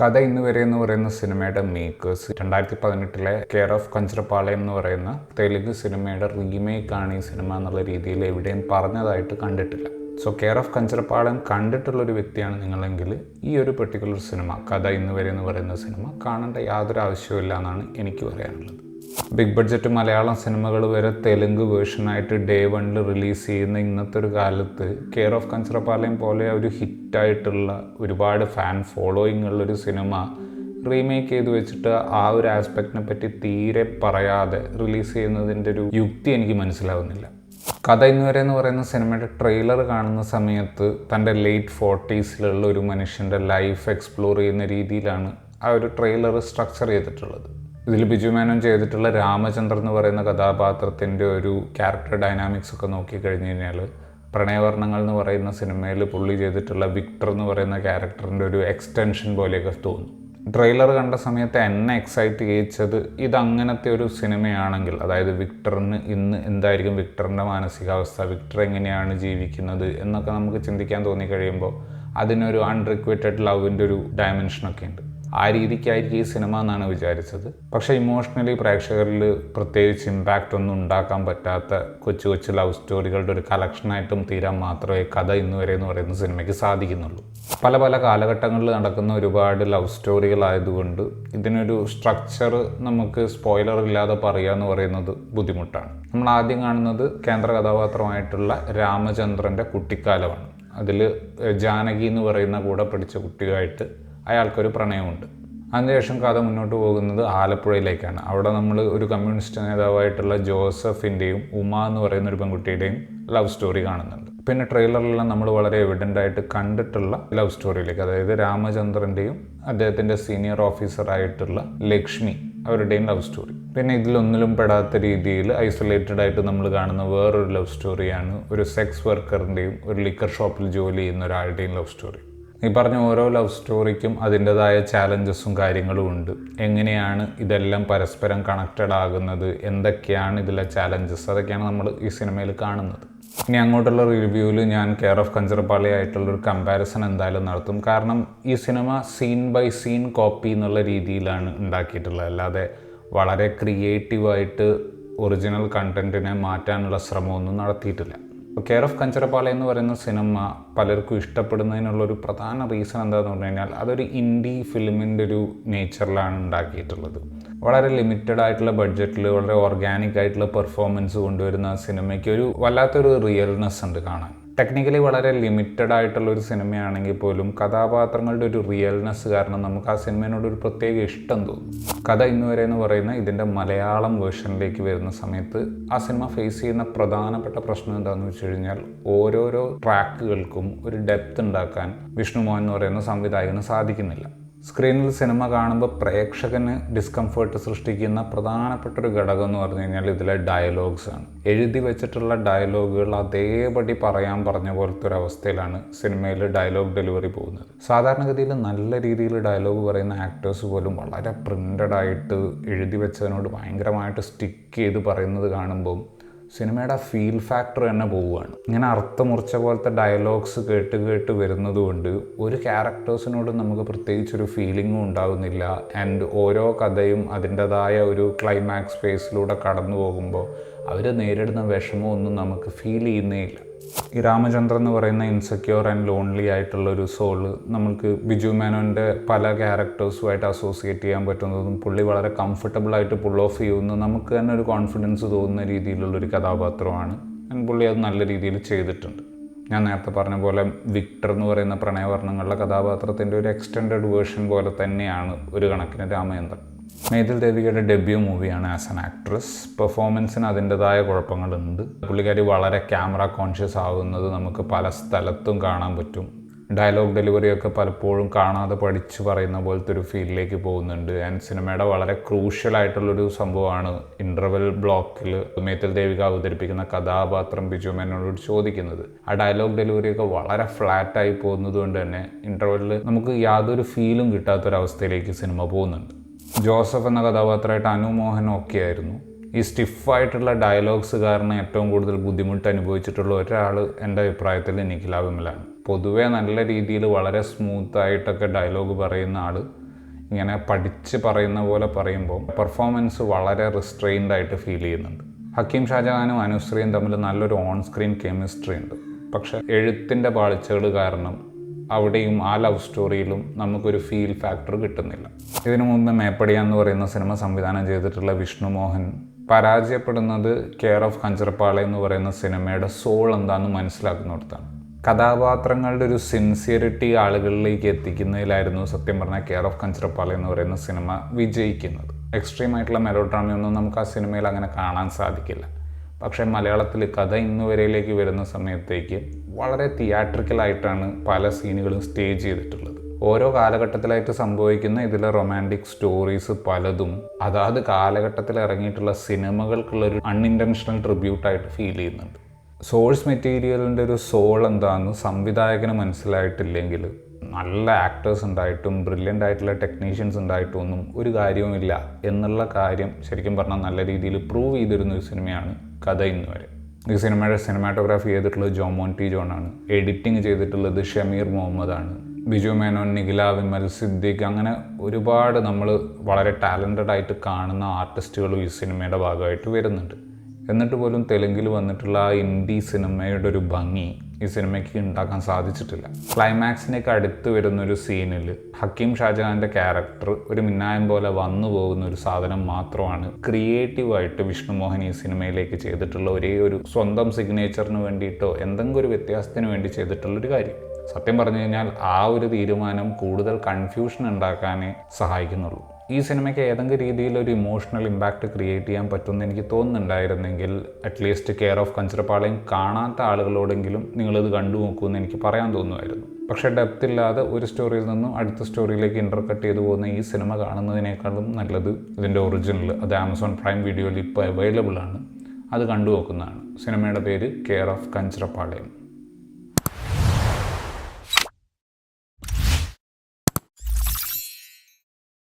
കഥ ഇന്ന് വരെ എന്ന് പറയുന്ന സിനിമയുടെ മേക്കേഴ്സ് 2018 കെയർ ഓഫ് കഞ്ചറപ്പാളയം എന്ന് പറയുന്ന തെലുങ്ക് സിനിമയുടെ റീമേക്കാണ് ഈ സിനിമ എന്നുള്ള രീതിയിൽ എവിടെയും പറഞ്ഞതായിട്ട് കണ്ടിട്ടില്ല. സോ കെയർ ഓഫ് കഞ്ചറപ്പാളയം കണ്ടിട്ടുള്ളൊരു വ്യക്തിയാണ് നിങ്ങളെങ്കിൽ ഈ ഒരു പെർട്ടിക്കുലർ സിനിമ കഥ ഇന്ന് വരെ എന്ന് പറയുന്ന സിനിമ കാണേണ്ട യാതൊരു ആവശ്യമില്ല എന്നാണ് എനിക്ക് പറയാനുള്ളത്. ബിഗ് ബഡ്ജറ്റ് മലയാളം സിനിമകൾ വരെ തെലുങ്ക് വേർഷനായിട്ട് ഡേ 1 റിലീസ് ചെയ്യുന്ന ഇന്നത്തെ ഒരു കാലത്ത് കെയർ ഓഫ് കഞ്ചറപ്പാളയം പോലെ ഒരു ഹിറ്റായിട്ടുള്ള ഒരുപാട് ഫാൻ ഫോളോയിങ് ഉള്ളൊരു സിനിമ റീമേക്ക് ചെയ്ത് വെച്ചിട്ട് ആ ഒരു ആസ്പെക്റ്റിനെ പറ്റി തീരെ പറയാതെ റിലീസ് ചെയ്യുന്നതിൻ്റെ ഒരു യുക്തി എനിക്ക് മനസ്സിലാവുന്നില്ല. കഥ ഇന്ന് വരെ എന്ന് പറയുന്ന സിനിമയുടെ ട്രെയിലർ കാണുന്ന സമയത്ത് തൻ്റെ ലേറ്റ് 40s ഒരു മനുഷ്യൻ്റെ ലൈഫ് എക്സ്പ്ലോർ ചെയ്യുന്ന രീതിയിലാണ് ആ ഒരു ട്രെയിലർ സ്ട്രക്ചർ ചെയ്തിട്ടുള്ളത്. ഇതിൽ ബിജു മേനോൻ ചെയ്തിട്ടുള്ള രാമചന്ദ്രൻ എന്ന് പറയുന്ന കഥാപാത്രത്തിൻ്റെ ഒരു ക്യാരക്ടർ ഡൈനാമിക്സ് ഒക്കെ നോക്കിക്കഴിഞ്ഞ് കഴിഞ്ഞാൽ പ്രണയവർണ്ണങ്ങൾ എന്ന് പറയുന്ന സിനിമയിൽ പുള്ളി ചെയ്തിട്ടുള്ള വിക്ടർ എന്ന് പറയുന്ന ക്യാരക്ടറിൻ്റെ ഒരു എക്സ്റ്റൻഷൻ പോലെയൊക്കെ തോന്നും. ട്രെയിലർ കണ്ട സമയത്ത് എന്നെ എക്സൈറ്റ് ചെയ്യിച്ചത് ഇതങ്ങനത്തെ ഒരു സിനിമയാണെങ്കിൽ, അതായത് വിക്ടറിന് ഇന്ന് എന്തായിരിക്കും വിക്ടറിൻ്റെ മാനസികാവസ്ഥ, വിക്ടർ എങ്ങനെയാണ് ജീവിക്കുന്നത് എന്നൊക്കെ നമുക്ക് ചിന്തിക്കാൻ തോന്നിക്കഴിയുമ്പോൾ അതിനൊരു അൺറിക്വറ്റഡ് ലവിൻ്റെ ഒരു ഡയമെൻഷനൊക്കെ ഉണ്ട്. ആ രീതിക്കായിരിക്കും ഈ സിനിമ എന്നാണ് വിചാരിച്ചത്. പക്ഷേ ഇമോഷണലി പ്രേക്ഷകരിൽ പ്രത്യേകിച്ച് ഇമ്പാക്റ്റ് ഒന്നും ഉണ്ടാക്കാൻ പറ്റാത്ത കൊച്ചു കൊച്ചു ലവ് സ്റ്റോറികളുടെ ഒരു കളക്ഷനായിട്ടും തീരാൻ മാത്രമേ കഥ ഇന്ന് വരെ എന്ന് പറയുന്ന സിനിമയ്ക്ക് സാധിക്കുന്നുള്ളൂ. പല പല കാലഘട്ടങ്ങളിൽ നടക്കുന്ന ഒരുപാട് ലവ് സ്റ്റോറികളായതുകൊണ്ട് ഇതിനൊരു സ്ട്രക്ചർ നമുക്ക് സ്പോയിലർ ഇല്ലാതെ പറയുക എന്ന് പറയുന്നത് ബുദ്ധിമുട്ടാണ്. നമ്മൾ ആദ്യം കാണുന്നത് കേന്ദ്ര കഥാപാത്രമായിട്ടുള്ള രാമചന്ദ്രൻ്റെ കുട്ടിക്കാലമാണ്. അതിൽ ജാനകി എന്ന് പറയുന്ന കൂടെ പഠിച്ച കുട്ടിയായിട്ട് അയാൾക്കൊരു പ്രണയമുണ്ട്. അതിനുശേഷം കഥ മുന്നോട്ട് പോകുന്നത് ആലപ്പുഴയിലേക്കാണ്. അവിടെ നമ്മൾ ഒരു കമ്മ്യൂണിസ്റ്റ് നേതാവായിട്ടുള്ള ജോസഫിൻ്റെയും ഉമ എന്ന് പറയുന്ന ഒരു പെൺകുട്ടിയുടെയും ലവ് സ്റ്റോറി കാണുന്നുണ്ട്. പിന്നെ ട്രെയിലറിലെല്ലാം നമ്മൾ വളരെ എവിഡൻ്റ് ആയിട്ട് കണ്ടിട്ടുള്ള ലവ് സ്റ്റോറിയിലേക്ക്, അതായത് രാമചന്ദ്രൻ്റെയും അദ്ദേഹത്തിൻ്റെ സീനിയർ ഓഫീസറായിട്ടുള്ള ലക്ഷ്മി അവരുടെയും ലവ് സ്റ്റോറി. പിന്നെ ഇതിലൊന്നിലും പെടാത്ത രീതിയിൽ ഐസൊലേറ്റഡ് ആയിട്ട് നമ്മൾ കാണുന്ന വേറൊരു ലവ് സ്റ്റോറിയാണ് ഒരു സെക്സ് വർക്കറിൻ്റെയും ഒരു ലിക്കർ ഷോപ്പിൽ ജോലി ചെയ്യുന്ന ഒരാളുടെയും ലവ് സ്റ്റോറി. ഈ പറഞ്ഞ ഓരോ ലവ് സ്റ്റോറിക്കും അതിൻ്റെതായ ചാലഞ്ചസും കാര്യങ്ങളും ഉണ്ട്. എങ്ങനെയാണ് ഇതെല്ലാം പരസ്പരം കണക്റ്റഡ് ആകുന്നത്, എന്തൊക്കെയാണ് ഇതിലെ ചാലഞ്ചസ്, അതൊക്കെയാണ് നമ്മൾ ഈ സിനിമയിൽ കാണുന്നത്. ഇനി അങ്ങോട്ടുള്ള റിവ്യൂവിൽ ഞാൻ കെയർ ഓഫ് കഞ്ചറപ്പാളയമായിട്ടുള്ളൊരു കമ്പാരിസൺ എന്തായാലും നടത്തും. കാരണം ഈ സിനിമ സീൻ ബൈ സീൻ കോപ്പി എന്നുള്ള രീതിയിലാണ് ഉണ്ടാക്കിയിട്ടുള്ളത്, അല്ലാതെ വളരെ ക്രിയേറ്റീവായിട്ട് ഒറിജിനൽ കണ്ടൻറ്റിനെ മാറ്റാനുള്ള ശ്രമമൊന്നും നടത്തിയിട്ടില്ല. കെയർ ഓഫ് കഞ്ചറപ്പാളയം എന്ന് പറയുന്ന സിനിമ പലർക്കും ഇഷ്ടപ്പെടുന്നതിനുള്ളൊരു പ്രധാന റീസൺ എന്താണെന്ന് പറഞ്ഞു കഴിഞ്ഞാൽ അതൊരു ഇൻഡി ഫിലിമിൻ്റെ ഒരു നേച്ചറിലാണ് ഉണ്ടാക്കിയിട്ടുള്ളത്. വളരെ ലിമിറ്റഡ് ആയിട്ടുള്ള ബഡ്ജറ്റിൽ വളരെ ഓർഗാനിക് ആയിട്ടുള്ള പെർഫോമൻസ് കൊണ്ടുവരുന്ന സിനിമയ്ക്ക് ഒരു വല്ലാത്തൊരു റിയൽനെസ് ഉണ്ട് കാണാൻ. ടെക്നിക്കലി വളരെ ലിമിറ്റഡ് ആയിട്ടുള്ളൊരു സിനിമയാണെങ്കിൽ പോലും കഥാപാത്രങ്ങളുടെ ഒരു റിയൽനെസ് കാരണം നമുക്ക് ആ സിനിമയോടൊരു പ്രത്യേക ഇഷ്ടം തോന്നും. കഥ ഇന്ന് വരെ എന്ന് പറയുന്ന ഇതിൻ്റെ മലയാളം വേർഷനിലേക്ക് വരുന്ന സമയത്ത് ആ സിനിമ ഫേസ് ചെയ്യുന്ന പ്രധാനപ്പെട്ട പ്രശ്നം എന്താണെന്ന് വെച്ച് കഴിഞ്ഞാൽ ഓരോരോ ട്രാക്കുകൾക്കും ഒരു ഡെപ്ത് ഉണ്ടാക്കാൻ വിഷ്ണു മോഹൻ എന്ന് പറയുന്ന സംവിധായകന് സാധിക്കുന്നില്ല. സ്ക്രീനിൽ സിനിമ കാണുമ്പോൾ പ്രേക്ഷകന് ഡിസ്കംഫേർട്ട് സൃഷ്ടിക്കുന്ന പ്രധാനപ്പെട്ട ഒരു ഘടകം എന്ന് പറഞ്ഞു കഴിഞ്ഞാൽ ഇതിലെ ഡയലോഗ്സ് ആണ്. എഴുതി വെച്ചിട്ടുള്ള ഡയലോഗുകൾ അതേപടി പറയാൻ പറഞ്ഞ പോലത്തെ ഒരു അവസ്ഥയിലാണ് സിനിമയിൽ ഡയലോഗ് ഡെലിവറി പോകുന്നത്. സാധാരണഗതിയിൽ നല്ല രീതിയിൽ ഡയലോഗ് പറയുന്ന ആക്ടേഴ്സ് പോലും വളരെ പ്രിൻ്റഡ് ആയിട്ട് എഴുതി വെച്ചതിനോട് ഭയങ്കരമായിട്ട് സ്റ്റിക്ക് ചെയ്ത് പറയുന്നത് കാണുമ്പം സിനിമയുടെ ഫീൽ ഫാക്ടർ തന്നെ പോവുകയാണ്. ഇങ്ങനെ അർത്ഥമുറിച്ച പോലത്തെ ഡയലോഗ്സ് കേട്ട് വരുന്നത് കൊണ്ട് ഒരു ക്യാരക്ടേഴ്സിനോട് നമുക്ക് പ്രത്യേകിച്ചൊരു ഫീലിങ്ങും ഉണ്ടാകുന്നില്ല. ആൻഡ് ഓരോ കഥയും അതിൻ്റെതായ ഒരു ക്ലൈമാക്സ് ഫേസിലൂടെ കടന്നു പോകുമ്പോൾ അവർ നേരിടുന്ന വിഷമമൊന്നും നമുക്ക് ഫീൽ ചെയ്യുന്നേ ഇല്ല. ഈ രാമചന്ദ്രൻ എന്ന് പറയുന്ന ഇൻസെക്യൂർ ആൻഡ് ലോൺലി ആയിട്ടുള്ളൊരു സോള് നമുക്ക് ബിജു മേനോൻ്റെ പല ക്യാരക്ടേഴ്സുമായിട്ട് അസോസിയേറ്റ് ചെയ്യാൻ പറ്റുന്നതും പുള്ളി വളരെ കംഫർട്ടബിളായിട്ട് പുൾ ഓഫ് ചെയ്യുന്നു, നമുക്ക് തന്നെ ഒരു കോൺഫിഡൻസ് തോന്നുന്ന രീതിയിലുള്ളൊരു കഥാപാത്രമാണ്. പുള്ളി അത് നല്ല രീതിയിൽ ചെയ്തിട്ടുണ്ട്. ഞാൻ നേരത്തെ പറഞ്ഞ പോലെ വിക്ടർ എന്ന് പറയുന്ന പ്രണയവർണ്ണങ്ങളുടെ കഥാപാത്രത്തിൻ്റെ ഒരു എക്സ്റ്റെൻഡഡ് വേർഷൻ പോലെ തന്നെയാണ് ഒരു കണക്കിന് രാമചന്ദ്രൻ. മേതിൽ ദേവികയുടെ ഡെബ്യൂ മൂവിയാണ് ആസ് ആൻ ആക്ട്രസ്. പെർഫോമൻസിന് അതിൻ്റെതായ കുഴപ്പങ്ങളുണ്ട്. പുള്ളിക്കാരി വളരെ ക്യാമറ കോൺഷ്യസ് ആവുന്നത് നമുക്ക് പല സ്ഥലത്തും കാണാൻ പറ്റും. ഡയലോഗ് ഡെലിവറിയൊക്കെ പലപ്പോഴും കാണാതെ പഠിച്ച് പറയുന്ന പോലത്തെ ഒരു ഫീലിലേക്ക് പോകുന്നുണ്ട്. ആൻഡ് സിനിമയുടെ വളരെ ക്രൂഷ്യലായിട്ടുള്ളൊരു സംഭവമാണ് ഇൻ്റർവെൽ ബ്ലോക്കിൽ മേതിൽ ദേവിക അവതരിപ്പിക്കുന്ന കഥാപാത്രം ബിജു മേനോനോട് ചോദിക്കുന്നത്. ആ ഡയലോഗ് ഡെലിവറിയൊക്കെ വളരെ ഫ്ലാറ്റായി പോകുന്നത് കൊണ്ട് തന്നെ ഇൻ്റർവെല്ലിൽ നമുക്ക് യാതൊരു ഫീലും കിട്ടാത്തൊരവസ്ഥയിലേക്ക് സിനിമ പോകുന്നുണ്ട്. ജോസഫ് എന്ന കഥാപാത്രമായിട്ട് അനു മോഹൻ ഓക്കെ ആയിരുന്നു. ഈ സ്റ്റിഫായിട്ടുള്ള ഡയലോഗ്സ് കാരണം ഏറ്റവും കൂടുതൽ ബുദ്ധിമുട്ട് അനുഭവിച്ചിട്ടുള്ള ഒരാൾ എൻ്റെ അഭിപ്രായത്തിൽ നിഖില വിമലാണ്. പൊതുവേ നല്ല രീതിയിൽ വളരെ സ്മൂത്തായിട്ടൊക്കെ ഡയലോഗ് പറയുന്ന ആൾ ഇങ്ങനെ പഠിച്ച് പറയുന്ന പോലെ പറയുമ്പോൾ പെർഫോമൻസ് വളരെ റിസ്ട്രെയിൻഡ് ആയിട്ട് ഫീൽ ചെയ്യുന്നുണ്ട്. ഹക്കീം ഷാജഹാനും അനുശ്രീയും തമ്മിൽ നല്ലൊരു ഓൺ സ്ക്രീൻ കെമിസ്ട്രി ഉണ്ട്. പക്ഷേ എഴുത്തിൻ്റെ പാളിച്ചകൾ കാരണം അവിടെയും ആ ലവ് സ്റ്റോറിയിലും നമുക്കൊരു ഫീൽ ഫാക്ടർ കിട്ടുന്നില്ല. ഇതിനു മുമ്പ് മേപ്പടിയ എന്ന് പറയുന്ന സിനിമ സംവിധാനം ചെയ്തിട്ടുള്ള വിഷ്ണു മോഹൻ പരാജയപ്പെടുന്നത് കെയർ ഓഫ് കഞ്ചറപ്പാള എന്ന് പറയുന്ന സിനിമയുടെ സോൾ എന്താണെന്ന് മനസ്സിലാക്കുന്നിടത്താണ്. കഥാപാത്രങ്ങളുടെ ഒരു സിൻസിയറിറ്റി ആളുകളിലേക്ക് എത്തിക്കുന്നതിലായിരുന്നു സത്യം പറഞ്ഞാൽ കെയർ ഓഫ് കഞ്ചറപ്പാള എന്ന് പറയുന്ന സിനിമ വിജയിക്കുന്നത്. എക്സ്ട്രീം ആയിട്ടുള്ള മെലോ ഡ്രാമയൊന്നും നമുക്ക് ആ സിനിമയിൽ അങ്ങനെ കാണാൻ സാധിക്കില്ല. പക്ഷേ മലയാളത്തിൽ കഥ ഇന്നുവരെയിലേക്ക് വരുന്ന സമയത്തേക്ക് വളരെ തിയേട്രിക്കലായിട്ടാണ് പല സീനുകളും സ്റ്റേജ് ചെയ്തിട്ടുള്ളത്. ഓരോ കാലഘട്ടത്തിലായിട്ട് സംഭവിക്കുന്ന ഇതിലെ റൊമാൻറ്റിക് സ്റ്റോറീസ് പലതും അതാത് കാലഘട്ടത്തിൽ ഇറങ്ങിയിട്ടുള്ള സിനിമകൾക്കുള്ളൊരു അൺഇൻറ്റൻഷണൽ ട്രിബ്യൂട്ടായിട്ട് ഫീൽ ചെയ്യുന്നുണ്ട്. സോഴ്സ് മെറ്റീരിയലിൻ്റെ ഒരു സോൾ എന്താണെന്ന് സംവിധായകന് മനസ്സിലായിട്ടില്ലെങ്കിൽ നല്ല ആക്ടേഴ്സ് ഉണ്ടായിട്ടും ബ്രില്യൻ്റ് ആയിട്ടുള്ള ടെക്നീഷ്യൻസ് ഉണ്ടായിട്ടും ഒന്നും ഒരു കാര്യവുമില്ല എന്നുള്ള കാര്യം ശരിക്കും പറഞ്ഞാൽ നല്ല രീതിയിൽ പ്രൂവ് ചെയ്തിരുന്ന ഒരു സിനിമയാണ് കഥ ഇന്ന് വരെ. ഈ സിനിമയുടെ സിനിമാറ്റോഗ്രാഫി ചെയ്തിട്ടുള്ളത് ജോമോൻ ടി ജോണാണ്. എഡിറ്റിംഗ് ചെയ്തിട്ടുള്ളത് ഷമീർ മുഹമ്മദാണ്. ബിജു മേനോൻ, നിഖില വിമൽ, സിദ്ദിഖ്, അങ്ങനെ ഒരുപാട് നമ്മൾ വളരെ ടാലൻറ്റഡ് ആയിട്ട് കാണുന്ന ആർട്ടിസ്റ്റുകളും ഈ സിനിമയുടെ ഭാഗമായിട്ട് വരുന്നുണ്ട്. എന്നിട്ട് പോലും തെലുങ്കിൽ വന്നിട്ടുള്ള ആ ഇൻഡി സിനിമയുടെ ഒരു ഭംഗി ഈ സിനിമയ്ക്ക് ഉണ്ടാക്കാൻ സാധിച്ചിട്ടില്ല. ക്ലൈമാക്സിനേക്ക് അടുത്ത് വരുന്നൊരു സീനിൽ ഹക്കീം ഷാജഹാൻ്റെ ക്യാരക്ടർ ഒരു മിന്നായം പോലെ വന്നു പോകുന്ന ഒരു സാധനം മാത്രമാണ് ക്രിയേറ്റീവായിട്ട് വിഷ്ണു മോഹൻ ഈ സിനിമയിലേക്ക് ചെയ്തിട്ടുള്ള ഒരേ ഒരു സ്വന്തം സിഗ്നേച്ചറിന് വേണ്ടിയിട്ടോ എന്തെങ്കിലും ഒരു വ്യത്യാസത്തിന് വേണ്ടി ചെയ്തിട്ടുള്ളൊരു കാര്യം. സത്യം പറഞ്ഞു കഴിഞ്ഞാൽ ആ ഒരു തീരുമാനം കൂടുതൽ കൺഫ്യൂഷൻ ഉണ്ടാക്കാനേ സഹായിക്കുന്നുള്ളൂ. ഈ സിനിമയ്ക്ക് ഏതെങ്കിലും രീതിയിൽ ഒരു ഇമോഷണൽ ഇമ്പാക്റ്റ് ക്രിയേറ്റ് ചെയ്യാൻ പറ്റുമെന്ന് എനിക്ക് തോന്നുന്നുണ്ടായിരുന്നെങ്കിൽ അറ്റ്ലീസ്റ്റ് കെയർ ഓഫ് കഞ്ചറപ്പാളയും കാണാത്ത ആളുകളോടെങ്കിലും നിങ്ങളിത് കണ്ടു നോക്കുമെന്ന് എനിക്ക് പറയാൻ തോന്നുമായിരുന്നു. പക്ഷേ ഡെപ്ത് ഇല്ലാതെ ഒരു സ്റ്റോറിയിൽ നിന്നും അടുത്ത സ്റ്റോറിയിലേക്ക് ഇൻ്റർകട്ട് ചെയ്തു പോകുന്ന ഈ സിനിമ കാണുന്നതിനേക്കാളും നല്ലത് ഇതിൻ്റെ ഒറിജിനൽ അത് ആമസോൺ പ്രൈം വീഡിയോയിൽ ഇപ്പോൾ അവൈലബിൾ ആണ്. അത് കണ്ടു നോക്കുന്നതാണ്. സിനിമയുടെ പേര് കെയർ ഓഫ് കഞ്ചറപ്പാളയം.